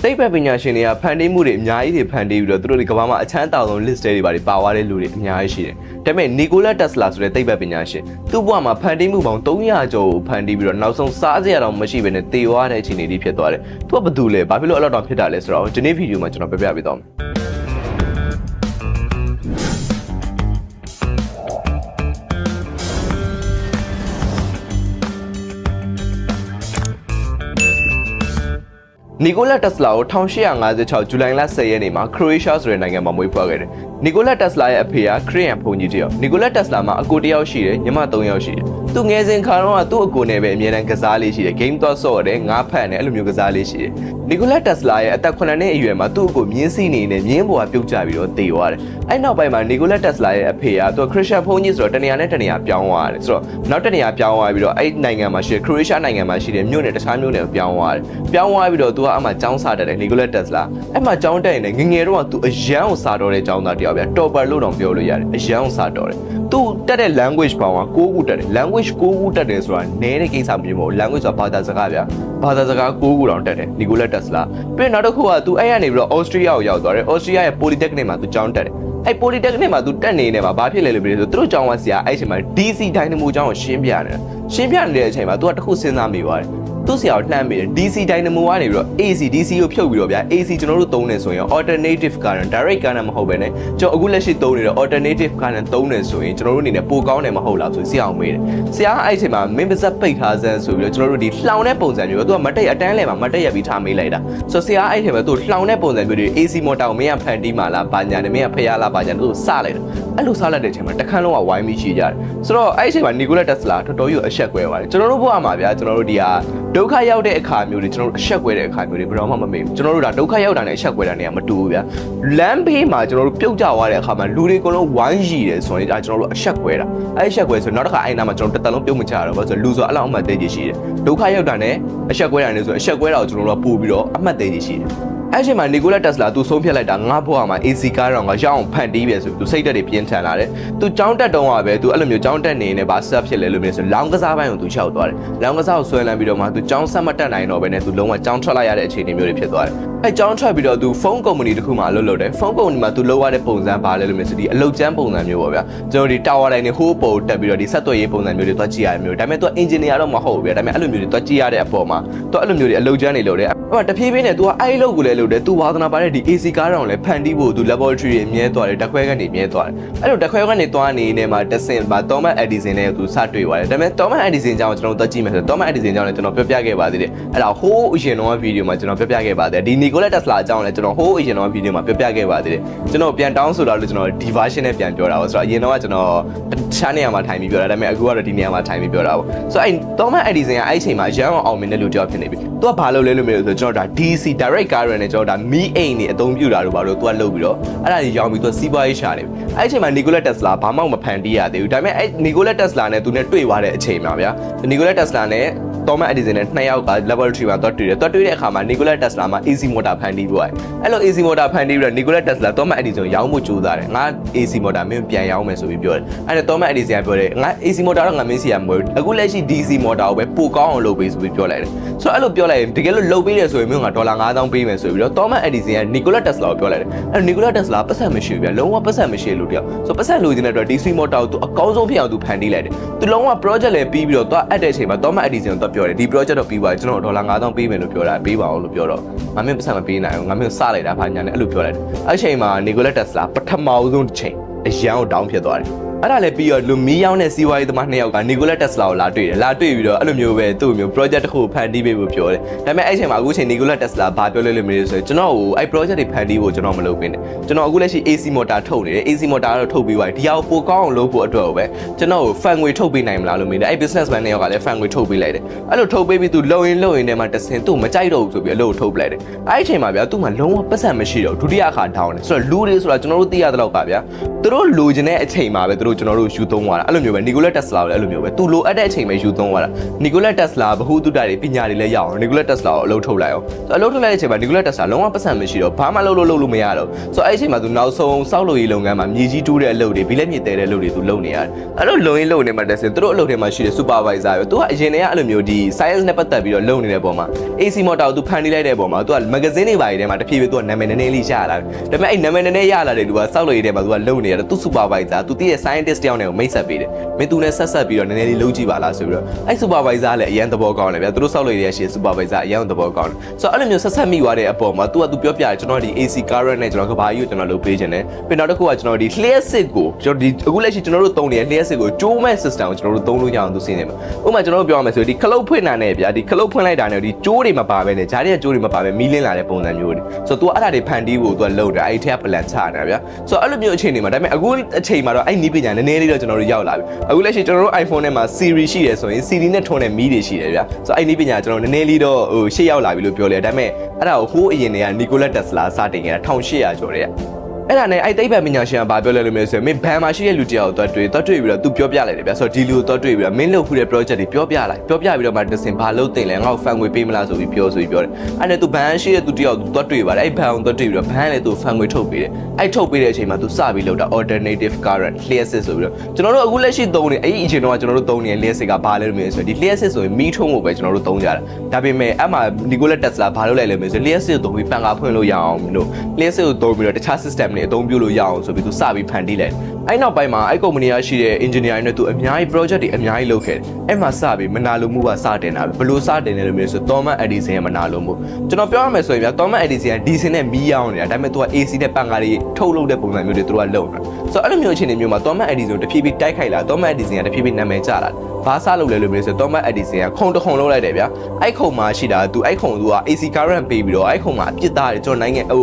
တိတ်ပဲပညာရှင်တွေကဖန်တီးမှုတွေအများကြီးတွေဖန်တီးပြီးတော့သူတို့ဒီကမ္ဘာမှာအချမ်းတောင်ဆုံး list တွေပါပါသွားတဲ့လူတွေအများကြီးရှိတယ်။ဒါပေမဲ့ Nikola Tesla ဆိုတဲ့တိတ်ပဲပညာရှင်သူ့ဘဝမှာဖန်တီးမှုပေါင်း300ကျော်ကိုဖန်တီးပြီးတော့နောက်ဆုံးစားစရာတော့မရှိဘဲနဲ့တေသွားတဲ့အခြေအနေတွေဖြစ်သွားတယ်။သူကဘာလို့လဲဘာဖြစ်လို့အဲ့လောက်တောင်ဖြစ်တာလဲဆိုတော့ဒီနေ့ဗီဒီယိုမှာကျွန်တော်ပြပြပေးသွားမယ်။ Nikola Tesla ကို1856ဇူလိုင်လ10ရက်နေ့မှာ Croatia ဆိုတဲ့နိုင်ငံမှာမွေးဖွားခဲ့တယ်။ Nikola Tesla ရဲ့အဖေကခရစ်ယာန်ဘုန်းကြီးတယောက်။ Nikola Tesla မှာအကိုတယောက်ရှိတယ်ညီမ3ယောက်ရှိတယ်။သူငယ်စဉ်ခါတော့သူ့အကိုနဲ့ပဲအမြဲတမ်းကစားလေးရှိတယ်။ game တော့ဆော့တယ်ငါးဖက်တယ်အဲ့လိုမျိုးကစားလေးရှိတယ်။ Nikola Tesla ရဲ့အသက်9နှစ်အရွယ်မှာသူ့အကိုမြင်းစီနေနဲ့မြင်းပေါ်ကပြုတ်ကျပြီးတော့သေသွားတယ်။အဲ့နောက်ပိုင်းမှာ Nikola Tesla ရဲ့အဖေကသူခရစ်ယာန်ဘုန်းကြီးဆိုတော့တနေရာနဲ့တနေရာပြောင်းသွားတယ်။ဆိုတော့နောက်တနေရာပြောင်းသွားပြီးတော့အဲ့နိုင်ငံမှာရှိတဲ့ Croatia နိုင်ငံမှာရှိတဲ့မြို့နယ်တခြားမြို့နယ်ကိုပြောင်းသွားတယ်။ပြောင်းသွားပြီးတော့သူကအမှကျောင်းစားတယ်Nikola Tesla အဲ့မှာကျောင်းတက်ရင်လည်းငယ်တော့သူအရန်ကိုစာတော်တဲ့ကျောင်းသားတယောက်ဗျာ topper လို့တော့ပြောလို့ရတယ်အရန်ကိုစာတော်တယ်သူတက်တဲ့ language ပေါင်းက6ခုတက်တယ် language 6ခုတက်တယ်ဆိုတာနည်းတဲ့ကိစ္စမျိုးမဟုတ် language ဆိုတာဘာသာစကားဗျာဘာသာစကား6ခုတောင်တက်တယ် Nikola Tesla ပြီးနောက်တစ်ခုကသူအဲ့ရနေပြီးတော့ Austria ကိုရောက်သွားတယ် Austria ရဲ့ Polytechnic မှာသူကျောင်းတက်တယ်အဲ့ Polytechnic မှာသူတက်နေတယ်မှာဘာဖြစ်လဲလို့ပြောဆိုသူတို့ကျောင်းကဆရာအဲ့ချိန်မှာ DC Dynamo ကျောင်းကိုရှင်းပြတယ်ရှင်းပြနေတဲ့အချိန်မှာသူကတခုစဉ်းစားမိသွားတယ်သူ့ဆရာကိုလှမ်းပြီးတယ် DC Dynamo ကနေပြီးတော့ AC DC ကိုဖြုတ်ပြီးတော့ဗျာ AC ကျွန်တော်တို့သုံးနေဆိုရင် alternative current direct current မဟုတ်ဘဲနဲ့ကျွန်တော်အခုလက်ရှိသုံးနေတဲ့ alternative current သုံးနေဆိုရင်ကျွန်တော်တို့အနေနဲ့ပိုကောင်းတယ်မဟုတ်လားဆိုဆရာအောင်မေးတယ်ဆရာအဲ့ချိန်မှာမင်းပါဇက်ပိတ်ထားစမ်းဆိုပြီးတော့ကျွန်တော်တို့ဒီလှောင်တဲ့ပုံစံမျိုးသူကမတက်အတန်းလဲမှာမတက်ရပြီးထားမေးလိုက်တာဆိုဆရာအဲ့ချိန်မှာသူလှောင်တဲ့ပုံစံမျိုးတွေ AC motor ကိုမင်းကဖန်တီးမှလားဘာညာနဲ့မင်းကဖျားလားဘာညာသူစလိုက်တယ်အဲ့လိုစလိုက်တဲ့အချိန်မှာတခန်းလုံးကဝိုင်းပြီးရှိကြတယ်ဆိုတော့အဲ့ချိန်မှာ Nikola Tesla တော်တော်ကြီးအဆက်ကွဲသွားတယ်ကျွန်တော်တို့ဘဝမှာဗျာကျွန်တော်တို့ဒီဟာဒုက္ခရောက်တဲ့အခါမျိုးတွေကျွန်တော်တို့အဆက်ကွဲတဲ့အခါမျိုးတွေဘယ်တော့မှမမေ့ဘူးကျွန်တော်တို့ဒါဒုက္ခရောက်တာနဲ့အဆက်ကွဲတာနဲ့မတူဘူးဗျာလမ်းဘေးမှာကျွန်တော်တို့ပြုတ်ကျသွားတဲ့အခါမှာလူတွေအကုန်လုံးဝိုင်းရည်တယ်ဆိုရင်ဒါကျွန်တော်တို့အဆက်ကွဲတာအဲ့အဆက်ကွဲဆိုနောက်တစ်ခါအဲ့နာမှာကျွန်တော်တစ်သက်လုံးပြုတ်မချရတော့ဘာဆိုလူဆိုအဲ့လောက်အမှတ်သေးကြီးရှိတယ်ဒုက္ခရောက်တာနဲ့အဆက်ကွဲတာနဲ့ဆိုအဆက်ကွဲတာကိုကျွန်တော်တို့ပို့ပြီးတော့အမှတ်သေးကြီးရှိတယ်အဲ့ချိန်မှာ Nikola Tesla သူဆုံးဖြတ်လိုက်တာငါ့ဘဝမှာ AC ကားတော့ငါရအောင်ဖန်တီးပဲဆိုသူစိတ်တက်တွေပြင်းထန်လာတယ်သူကြောင်းတက်တုံးကပဲသူအဲ့လိုမျိုးကြောင်းတက်နေနေပါဆက်ဖြစ်လဲလို့မျိုးဆိုလောင်းကစားပိုင်းကိုသူလျှောက်သွားတယ်လောင်းကစားကိုဆွဲလန်းပြီးတော့မှသူကြောင်းဆက်မတက်နိုင်တော့ဘဲနဲ့သူလုံးဝကြောင်းထွက်လိုက်ရတဲ့အခြေအနေမျိုးတွေဖြစ်သွားတယ်အဲ့ကြောင်းထွက်ပြီးတော့သူဖုန်းကုမ္ပဏီတစ်ခုမှအလုပ်လုပ်တယ်ဖုန်းကုမ္ပဏီမှာသူလုပ်ရတဲ့ပုံစံပါလဲလို့မျိုးဆိုဒီအလုပ်ကျန်းပုံစံမျိုးပေါ့ဗျာကျွန်တော်ဒီ tower တိုင်းနဲ့ဟိုးပေါ်တက်ပြီးတော့ဒီဆက်သွယ်ရေးပုံစံမျိုးတွေတွားကြည့်ရမျိုးဒါပေမဲ့သူ engineer တော့မဟုတ်ဘူးဗျာဒါပေမဲ့အဲ့လိုမျိုးတွေတွားကြည့်ရတဲ့အပေါ်မှာသူအဲ့လိုမျိုးတွေအလုပ်ကျန်းတွေလုပ်တယ်အဲ့မှာတဖြည်းဖြည်းနဲ့သူကအဲ့လုပ်ကိုလည်းလုပ်တယ်သူဝါသနာပါတဲ့ဒီ AC ကားတောင်လည်းဖန်တီးဖို့သူ laboratory တွေမြဲသွားတယ်တက်ခွဲကနေမြဲသွားတယ်အဲ့လိုတက်ခွဲကနေသွားနေနေမှာတဆင်ပါ Thomas Edison နဲ့သူစတွေ့သွားတယ်ဒါပေမဲ့ Thomas Edison ကြောင့်ကျွန်တော်တို့ကြည့်မယ်ဆိုတော့ Thomas Edison ကြောင့်လည်းကျွန်တော်ပြောပြခဲ့ပါသေးတယ်အဲ့ဒါဟိုးအရင်တော့ဗီဒီယိုမှာကျွန်တော်ပြောပြခဲ့ပါသေးတယ်ဒီ Nikola Tesla အကြောင်းလည်းကျွန်တော်ဟိုးအရင်တော့ဗီဒီယိုမှာပြောပြခဲ့ပါသေးတယ်ကျွန်တော်ပြန်တောင်းဆိုတာလို့ကျွန်တော်ဒီ version နဲ့ပြန်ပြောတာပေါ့ဆိုတော့အရင်တော့ကျွန်တော်တခြားနေရာမှာထိုင်ပြီးပြောတာဒါပေမဲ့အခုကတော့ဒီနေရာမှာထိုင်ပြီးပြောတာပေါ့ဆိုတော့အဲ့ Thomas Edison ကအဲ့ချိန်မှာရန်အောင်မြင်တဲ့လူတစ်ယောက်ဖြစ်နေပြီသူကဘာလုပ်လဲလို့မျိုးဆိုကျွန်တော်ဒါ DC direct current နဲ့ကျွန်တော်ဒါမီးအိမ်နေအသုံးပြုတာတို့ဘာလို့သူကလုပ်ပြီးတော့အဲ့ဒါကြီးရောင်းပြီးသူစီးပွားရေးရှာနေပြီအဲ့အချိန်မှာ Nikola Tesla ဘာမှမဖန်တီးရသေးဘူးဒါပေမဲ့အဲ့ Nikola Tesla နဲ့သူနဲ့တွေ့သွားတဲ့အချိန်မှာဗျာ Nikola Tesla နဲ့ Thomas Edison နဲ့နှစ်ယောက်က laboratory မှာတွေ့တယ်တွေ့တဲ့အခါမှာ Nikola Tesla မှာ AC motor ဖန်တီးသွားတယ်အဲ့လို AC motor ဖန်တီးပြီးတော့ Nikola Tesla Thomas Edison ရောင်းဖို့ကြိုးစားတယ်ငါ AC motor မင်းပြန်ရောင်းမယ်ဆိုပြီးပြောတယ်အဲ့ဒါ Thomas Edison ကပြောတယ်ငါ AC motor တော့ငါမင်းစီရမွေးအခုလက်ရှိ DC motor ကိုပဲပိုကောင်းအောင်လုပ်ပေးဆိုပြီးပြောလိုက်တယ်ဆိုတော့အဲ့လိုပြောလိုက်ရင်တကယ်လို့လုပ်ပေးတယ်ဆိုရင်မင်းကဒေါ်လာ9000ပေးမယ်ဆိုပြီးတော့ Thomas Edison က Nikola Tesla ကိုပြောလိုက်တယ်အဲ့ Nikola Tesla ပတ်စံမရှိဘူးဗျလုံးဝပတ်စံမရှိလို့တယောက်ဆိုပတ်စံလိုချင်တဲ့အတွက် DC motor ကိုသူအကောင်းဆုံးဖြစ်အောင်သူဖန်တီးလိုက်တယ်သူလုံးဝ project လည်းပြီးပြီးတော့သူအပ်တဲ့အချိန်မှာ Thomas Edison ကိုပြောတယ်ဒီ project တော့ပြီးသွားကျွန်တော်ဒေါ်လာ9000ပေးမယ်လို့ပြောတာပေးပါအောင်လို့ပြောတော့ငါမင်းပတ်စံမပေးနိုင်ဘူးငါမင်းစလိုက်တာဘာညာနဲ့အဲ့လိုပြောလိုက်တယ်အဲ့ချိန်မှာ Nikola Tesla ပထမဆုံးတစ်ချိန်အရန်ကိုတောင်းဖြစ်သွားတယ်အဲ့ဒါလည်းပြီးတော့လူမီးရောင်းတဲ့စီးပွားရေးသမားနှစ်ယောက်က Nikola Tesla ကိုလာတွေ့တယ်လာတွေ့ပြီးတော့အဲ့လိုမျိုးပဲသူ့မျိုး project တစ်ခုဖန်တီးပေးဖို့ပြောတယ်ဒါပေမဲ့အဲ့ချိန်မှာအခုချိန် Nikola Tesla ဘာပြောလဲလို့မလို့ဆိုရင်ကျွန်တော်ကိုအဲ့ project တွေဖန်တီးဖို့ကျွန်တော်မလုပ်ပေးနဲ့ကျွန်တော်အခုလက်ရှိ AC motor ထုတ်နေတယ် AC motor ကတော့ထုတ်ပြီးသွားပြီဒီဟာကိုပိုကောင်းအောင်လုပ်ဖို့အတွက်ကိုပဲကျွန်တော်ကို fan ငွေထုတ်ပေးနိုင်မလားလို့မေးတယ်အဲ့ businessman နှစ်ယောက်ကလည်း fan ငွေထုတ်ပေးလိုက်တယ်အဲ့လိုထုတ်ပေးပြီးသူလုံရင်ထဲမှာတဆင်သူ့မကြိုက်တော့ဘူးဆိုပြီးအလုပ်ထုတ်ပလိုက်တယ်အဲ့ချိန်မှာဗျာသူ့မှာလုံးဝပတ်စံမရှိတော့ဒုတိယအခါ down တယ်ဆိုတော့လူတွေဆိုတာကျွန်တော်တို့သိရတဲ့လောက်ကဗျာသူတို့လိုချင်တဲ့အချိန်မှာပဲသူတို့ ကျွန်တော်တို့ယူသုံးသွားတာအဲ့လိုမျိုးပဲ Nikola Tesla လည်းအဲ့လိုမျိုးပဲသူလိုအပ်တဲ့အချိန်ပဲယူသုံးသွားတာ Nikola Tesla ဘ ഹു တုတ္တတွေပညာတွေလည်းရအောင် Nikola Tesla ကိုအလုပ်ထုတ်လိုက်အောင်ဆိုအလုပ်ထုတ်လိုက်တဲ့အချိန်မှာ Nikola Tesla လုံးဝပတ်စံမရှိတော့ဘာမှလုပ်လို့မရတော့ဆိုအဲ့အချိန်မှာသူနောက်ဆုံးစောက်လို့ရေးလုပ်ငန်းမှာမြေကြီးတူးတဲ့အလုပ်တွေဘီလက်မြေတဲတဲ့အလုပ်တွေသူလုပ်နေရတယ်အဲ့လိုလုံရင်းလုံနေမှာတက်စင်သူတို့အလုပ်တွေမှာရှိတဲ့ supervisor ပဲသူကအရင်တည်းကအဲ့လိုမျိုးဒီ science နဲ့ပတ်သက်ပြီးတော့လုပ်နေတဲ့ပုံမှာ AC motor ကိုသူဖန်တီးလိုက်တဲ့ပုံမှာသူက magazine တွေပါတယ်ထဲမှာတဖြည်းဖြည်းသူကနာမည်နည်းနည်းလေးရလာတယ်ဒါပေမဲ့အဲ့နာမည်နည်းနည်းရလာတဲ့သူကစောက်လို့ရေးထဲမှာသူကလုပ်နေရတယ်သူ supervisor သူတည့်ရဲ့ scientist တယောက်နဲ့ကိုမိတ်ဆက်ပေးတယ်မင်းသူနဲ့ဆက်ပြီးတော့နည်းနည်းလေးလုပ်ကြည့်ပါလားဆိုပြီးတော့အဲ့ supervisor လည်းအရန်သဘောကောင်းတယ်ဗျာသူတို့စောက်လို့ရေးရရှိ supervisor အရန်သဘောကောင်းတယ်ဆိုတော့အဲ့လိုမျိုးဆက်မိသွားတဲ့အပေါ်မှာသူကပြောပြတယ်ကျွန်တော်ဒီ AC current နဲ့ကျွန်တော်ကဘာကြီးကိုကျွန်တော်လုပ်ပေးခြင်းနဲ့ပြီးနောက်တစ်ခုကကျွန်တော်ဒီ clear sit ကိုကျွန်တော်ဒီအခုလက်ရှိကျွန်တော်တို့သုံးနေတဲ့ clear sit ကိုကျိုးမဲ့ system ကိုကျွန်တော်တို့သုံးလို့ရအောင်သူစီးနေမှာဥပမာကျွန်တော်တို့ပြောရမယ်ဆိုဒီခလုတ်ဖွင့်တာနဲ့ဗျာဒီခလုတ်ဖွင့်လိုက်တာနဲ့ဒီကျိုးတွေမပါပဲနဲ့ဂျားတွေကကျိုးတွေမပါပဲမီးလင်းလာတဲ့ပုံစံမျိုးတွေဆိုတော့ तू အဲ့ဒါတွေဖန်တီးဖို့ तू လုပ်တာအဲ့ထက်က plan ချနေတာဗျာဆိုတော့အဲ့လိုမျိုးအခြေအနေမှာဒါပေမဲ့အခုအချိန်မှာတော့အဲ့နီးပညာနည်းနည်းလေးတော့ကျွန်တော်တို့ရောက်လာပြီအခုလက်ရှိကျွန်တော်တို့ iPhone ထဲမှာ Siri ရှိတယ်ဆိုရင် Siri နဲ့ထွန်းတဲ့မီးတွေရှိတယ်ဗျာဆိုတော့အဲ့နီးပညာကျွန်တော်နည်းနည်းလေးတော့ဟိုရှေ့ရောက်လာပြီလို့ပြောလဲဒါပေမဲ့အဲ့ဒါကိုဟိုးအရင်တွေက Nikola Tesla စတင်ခဲ့တာ1800ကျော်တဲ့အဲ့ဒါနဲ့အဲ့သိပ္ပံပညာရှင်ကဘာပြောလဲလို့မျိုးဆိုရင်မင်းဘန်မှာရှိတဲ့လူတယောက်ကိုတွတ်တွေ့ပြီးတော့သူပြောပြလိုက်တယ်ဗျာဆိုတော့ဒီလူကိုတွတ်တွေ့ပြီးတော့မင်းလုပ်ခုတဲ့ project တွေပြောပြပြီးတော့မှတစ်စင်ဘာလုပ်တင်လဲငါ့ကို fan ငွေပေးမလားဆိုပြီးပြောတယ်အဲ့နဲ့သူဘန်ရှိတဲ့သူတယောက်သူတွတ်တွေ့ပါတယ်အဲ့ဘန်ကိုတွတ်တွေ့ပြီးတော့ဘန်လည်းသူ fan ငွေထုတ်ပေးတယ်အဲ့ထုတ်ပေးတဲ့အချိန်မှာသူစပြီးလုပ်တာ alternative current clear sit ဆိုပြီးတော့ကျွန်တော်တို့အခုလက်ရှိသုံးနေအဲ့ဒီအချိန်တော့ကျွန်တော်တို့သုံးနေတဲ့ clear sit ကဘာလဲလို့မျိုးဆိုရင်ဒီ clear sit ဆိုရင်မီးထုံးဖို့ပဲကျွန်တော်တို့သုံးကြတာဒါပေမဲ့အဲ့မှာ Nikola Tesla ဘာလုပ်လိုက်လဲမျိုးဆို clear sit ကိုသုံးပြီးပန်ကာဖွင့်လို့ရအောင်လို့ clear sit ကိုသုံးပြီးတော့တခြား system တွေအသုံးပြုလို့ရအောင်ဆိုပြီးသူစပြီးဖန်တီးလိုက်အဲ့နောက်ပိုင်းမှာအဲ့ကုမ္ပဏီကရှိတဲ့ engineer တွေနဲ့သူအများကြီး project တွေအများကြီးလုပ်ခဲ့တယ်အဲ့မှာစပြီးမနာလိုမှုကစတင်တာပဲဘယ်လိုစတင်လဲလို့မျိုးဆို Thomas Edison ရဲ့မနာလိုမှုကျွန်တော်ပြောရမယ်ဆိုရင်ဗျာ Thomas Edison က DC နဲ့မီးရောင်းနေတာဒါပေမဲ့သူက AC နဲ့ပန်ကားတွေထုတ်လုပ်တဲ့ပုံစံမျိုးတွေသူကလုပ်နေတာဆိုတော့အဲ့လိုမျိုးအခြေအနေမျိုးမှာ Thomas Edison တဖြည်းဖြည်းတိုက်ခိုက်လာ Thomas Edison ကတဖြည်းဖြည်းနာမည်ကျလာဘာစလုပ်လဲလို့မျိုးဆို Thomas Edison ကခုံတခုံလုပ်လိုက်တယ်ဗျာအဲ့ခုံမှာရှိတာသူအဲ့ခုံသူက AC current ပေးပြီးတော့အဲ့ခုံမှာအပြစ်သားတွေကျွန်တော်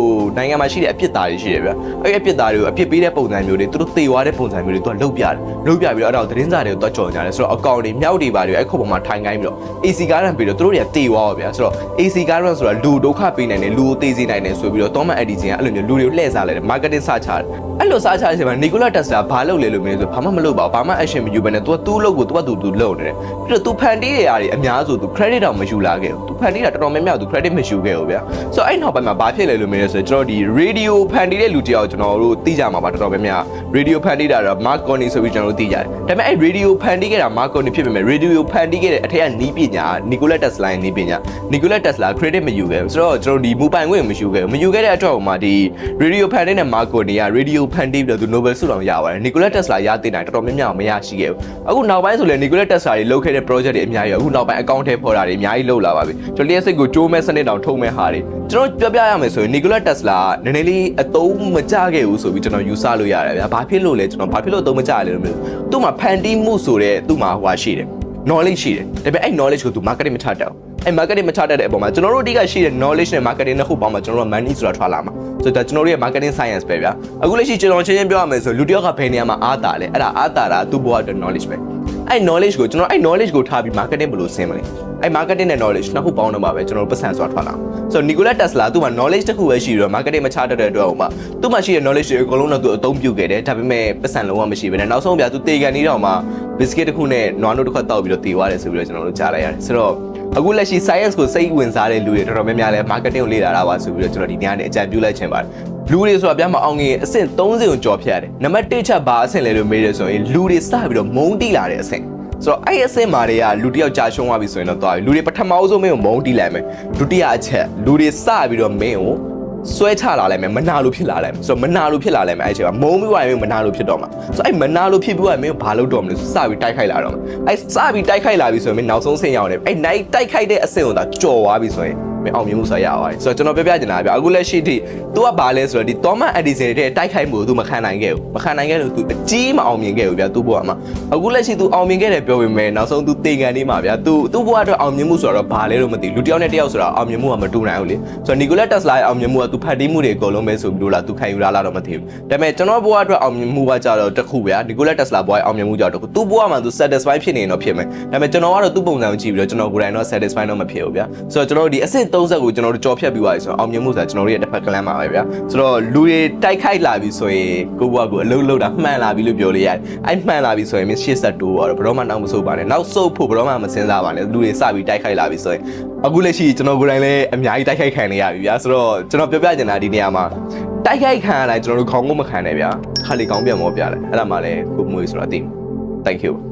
နိုင်ငံမှာရှိတဲ့အပြစ်သားတွေရှိတယ်ဗျာအဲ့အပြစ်သားတွေကိုအပြစ်ပေးတဲ့ပုံစံမျိုးတွေသူတို့သေသွားတဲ့ပုံစံမျိုးတွေသူကလုပ်ပြပြီးတော့အဲ့ဒါကိုသတင်းစာတွေကိုတွက်ကြော်ကြတယ်ဆိုတော့အကောင့်တွေမြောက်တွေပါတွေအဲ့ခုံပေါ်မှာထိုင်ခိုင်းပြီးတော့ AC current ပေးတော့သူတို့တွေကသေသွားပါဗျာဆိုတော့ AC current ဆိုတာလူဒုက္ခပေးနိုင်တယ်လူကိုသေစေနိုင်တယ်ဆိုပြီးတော့ Thomas Edison ကအဲ့လိုမျိုးလူတွေကိုလှည့်စားလိုက်တယ် marketing စချတယ်အဲ့လိုစချတဲ့အချိန်မှာ Nikola Tesla ဘာလုပ်လဲလို့မင်းဆိုဘာမှမလုပ်ပါဘူးဘာမှ action မယူဘဲနဲ့သူ့လုပ်ကိုသူလုပ်နေတယ်ပြီးတော့ तू ဖန်တီးတဲ့အားတွေအများစု तू credit တောင်မယူလာခဲ့ဘူး तू ဖန်တီးတာတော်တော်များများ तू credit မယူခဲ့ဘူးဗျာဆိုတော့အဲ့နောက်ပိုင်းမှာဘာဖြစ်လဲလို့မင်းဆိုကျွန်တော်ဒီ radio ဖန်တီးတဲ့လူတယောက်ကျွန်တော်တို့သိကြမှာပါတော်တော်များများ radio ဖန်တီးတာတော့ Marconi ဆိုပြီးကျွန်တော်တို့သိကြတယ်ဒါပေမဲ့အဲ့ radio ဖန်တီးခဲ့တာ Marconi ဖြစ်ပေမဲ့ radio ဖန်တီးခဲ့တဲ့အထက်ကနီးပညာ Nikola Tesla ရဲ့နီးပညာ Nikola Tesla credit မယူခဲ့ဘူးဆိုတော့ကျွန်တော်ဒီမူပိုင်ခွင့်မယူခဲ့ဘူးမယူခဲ့တဲ့အတွက်ဟိုမှာဒီ radio ဖန်တီးတဲ့ Marconi က radio ဖန်တီးပြီးတော့ Nobel ဆုတောင်ရပါတယ် Nikola Tesla ရတဲ့နိုင်တော်တော်များများမရရှိခဲ့ဘူးအခုနောက်ပိုင်းဆိုလဲ Nikola Tesla တွေလုပ်ခဲ့တဲ့ project တွေအများကြီးအခုနောက်ပိုင်းအကောင့်ထဲပေါ်တာတွေအများကြီးလုပ်လာပါပြီကျွန်တော်လျှက်စိတ်ကိုကျိုးမဲ့စနစ်တောင်ထုံးမဲ့ဟာတွေကျွန်တော်ပြောပြရမယ်ဆိုရင် Nikola Tesla နည်းနည်းလေးအသုံးမကျခဲ့ဘူးဆိုပြီးကျွန်တော်ယူဆလို့ရတယ်ဗျာဘာဖြစ်လို့လဲကျွန်တော်ဘာဖြစ်လို့အသုံးမကျရလဲလို့မျိုးသူ့မှာဖန်တီးမှုဆိုတဲ့သူ့မှာဟိုရှိတယ် knowledge ရှိတယ်ဒါပေမဲ့အဲ့ knowledge ကိုသူ marketing မချတတ်ဘူးအဲ့ marketing မချတတ်တဲ့အပေါ်မှာကျွန်တော်တို့အဓိကရှိတဲ့ knowledge နဲ့ marketing နှစ်ခုပေါင်းမှာကျွန်တော်တို့ money ဆိုတာထွက်လာမှာဆိုတော့ကျွန်တော်တို့ရဲ့ marketing science ပဲဗျာအခုလက်ရှိကျွန်တော်ချင်းပြောရမယ်ဆိုလူတယောက်ကဘယ်နေရာမှာအားတာလဲအဲ့ဒါအားတာသူ့ဘဝအတွက် knowledge ပဲအဲ့ knowledge ကိုကျွန်တော်အဲ့ knowledge ကိုထားပြီး marketing ဘယ်လိုဆင်းမလဲအဲ့ marketing နဲ့ knowledge နှစ်ခုပေါင်းတော့မှာပဲကျွန်တော်တို့ပတ်စံဆိုတာထွက်လာဆိုတော့ Nikola Tesla သူ့မှာ knowledge တစ်ခုပဲရှိပြီးတော့ marketing မချတတ်တဲ့အတွက်ဟိုမှာသူ့မှာရှိတဲ့ knowledge တွေအကုန်လုံးတော့သူအသုံးပြုခဲ့တယ်ဒါပေမဲ့ပတ်စံလုံးဝမရှိဘဲနဲ့နောက်ဆုံးပြသူတေကန်နေတော့မှ biscuit တစ်ခုနဲ့နွားနို့တစ်ခွက်တောက်ပြီးတော့တည်သွားတယ်ဆိုပြီးတော့ကျွန်တော်တို့ကြားလိုက်ရတယ်ဆိုတော့အခုလက်ရှိ science ကိုစိတ်ဝင်စားတဲ့လူတွေတော်တော်များများလဲ marketing ကိုလေ့လာတာပါဆိုပြီးတော့ကျွန်တော်ဒီနေ့အကြံပြုလိုက်ချင်ပါတယ်လူတွေဆိုတာဗျာမအောင်ငင်အဆင့်30ကိုကြော်ဖြတ်ရတယ်နံပါတ်1ချက်ဘာအဆင့်လဲလို့မေးတယ်ဆိုရင်လူတွေစပြီးတော့မုန်းတိလာတဲ့အဆင့်ဆိုတော့အဲ့အဆင့်မှာတွေကလူတယောက်ကြာရှုံးသွားပြီဆိုရင်တော့သွားပြီလူတွေပထမအဆုံးမင်းကိုမုန်းတိလိုက်မယ်ဒုတိယအချက်လူတွေစပြီးတော့မင်းကိုဆွဲချလာလိုက်မယ်မနာလို့ဖြစ်လာလိုက်မယ်ဆိုတော့မနာလို့ဖြစ်လာလိုက်မယ်အဲ့အချိန်မှာမုန်းပြီးွားရင်မနာလို့ဖြစ်တော့မှာဆိုတော့အဲ့မနာလို့ဖြစ်ပြီးွားရင်မင်းဘာလုပ်တော့မလဲစပြီးတိုက်ခိုက်လာတော့မှာအဲ့စပြီးတိုက်ခိုက်လာပြီဆိုရင်မင်းနောက်ဆုံးဆင့်ရောက်တယ်အဲ့နိုင်တိုက်ခိုက်တဲ့အဆင့်ကိုသာကြော်သွားပြီဆိုရင်မင်းအောင်မြင်မှုဆိုရပါတယ်ဆိုတော့ကျွန်တော်ပြောပြချင်တာဗျအခုလက်ရှိထိ तू ကဘာလဲဆိုတော့ဒီ Thomas Edison တဲ့တိုက်ခိုက်မှုကို तू မခံနိုင်ခဲ့ဘူးမခံနိုင်ခဲ့လို့ तू အကြီးမအောင်မြင်ခဲ့ဘူးဗျ तू ဘဝမှာအခုလက်ရှိ तू အောင်မြင်ခဲ့တယ်ပြောပေမဲ့နောက်ဆုံး तू တေကန်နေမှာဗျ तू ဘဝအတွက်အောင်မြင်မှုဆိုတော့ဘာလဲလို့မသိလူတယောက်နဲ့တယောက်ဆိုတာအောင်မြင်မှုကမတူနိုင်ဘူးလေဆိုတော့ Nikola Tesla ရဲ့အောင်မြင်မှုက तू ဖတ်တီးမှုတွေအကုန်လုံးပဲဆိုပြီးလို့လား तू ခံယူလာတော့မသိဘူးဒါပေမဲ့ကျွန်တော်ဘဝအတွက်အောင်မြင်မှုကကြတော့တစ်ခုဗျ Nikola Tesla ဘဝရဲ့အောင်မြင်မှုကြတော့တစ်ခု तू ဘဝမှာ तू satisfy ဖြစ်နေရင်တော့ဖြစ်မယ်ဒါပေမဲ့ကျွန်တော်ကတော့ तू ပုံစံကိုကြည့်ပြီးတော့ကျွန်တော်ကိုယ်တိုင်တော့ satisfy တော့မဖြစ်ဘူးဗျဆိုတော့ကျွန်တော်တို့ဒီအဆင့် 30ကိုကျွန်တော်တို့ကြော်ဖြတ်ပြီးသွားပြီဆိုတော့အောင်မြင်မှုဆိုတာကျွန်တော်တို့ရဲ့တစ်ဖက်ကလမ်းပါပဲဗျာဆိုတော့လူတွေတိုက်ခိုက်လာပြီဆိုရင်ကိုဘွားကိုအလုံးလုံးတာမှန်လာပြီလို့ပြောလို့ရတယ်အဲ့မှန်လာပြီဆိုရင်မင်းရှေ့ဆက်တိုးတော့ဘယ်တော့မှနောက်မဆုတ်ပါနဲ့နောက်ဆုတ်ဖို့ဘယ်တော့မှမစင်စားပါနဲ့လူတွေစပြီးတိုက်ခိုက်လာပြီဆိုရင်အခုလက်ရှိကျွန်တော်ကိုယ်တိုင်လည်းအများကြီးတိုက်ခိုက်ခံနေရပြီဗျာဆိုတော့ကျွန်တော်ပြောပြချင်တာဒီနေရာမှာတိုက်ခိုက်ခံရတိုင်းကျွန်တော်တို့ခေါင်းကိုမခံနဲ့ဗျာခါလီကောင်းပြန်မောပြတယ်အဲ့ဒါမှလည်းကိုမွေးဆိုတာသိ Thank you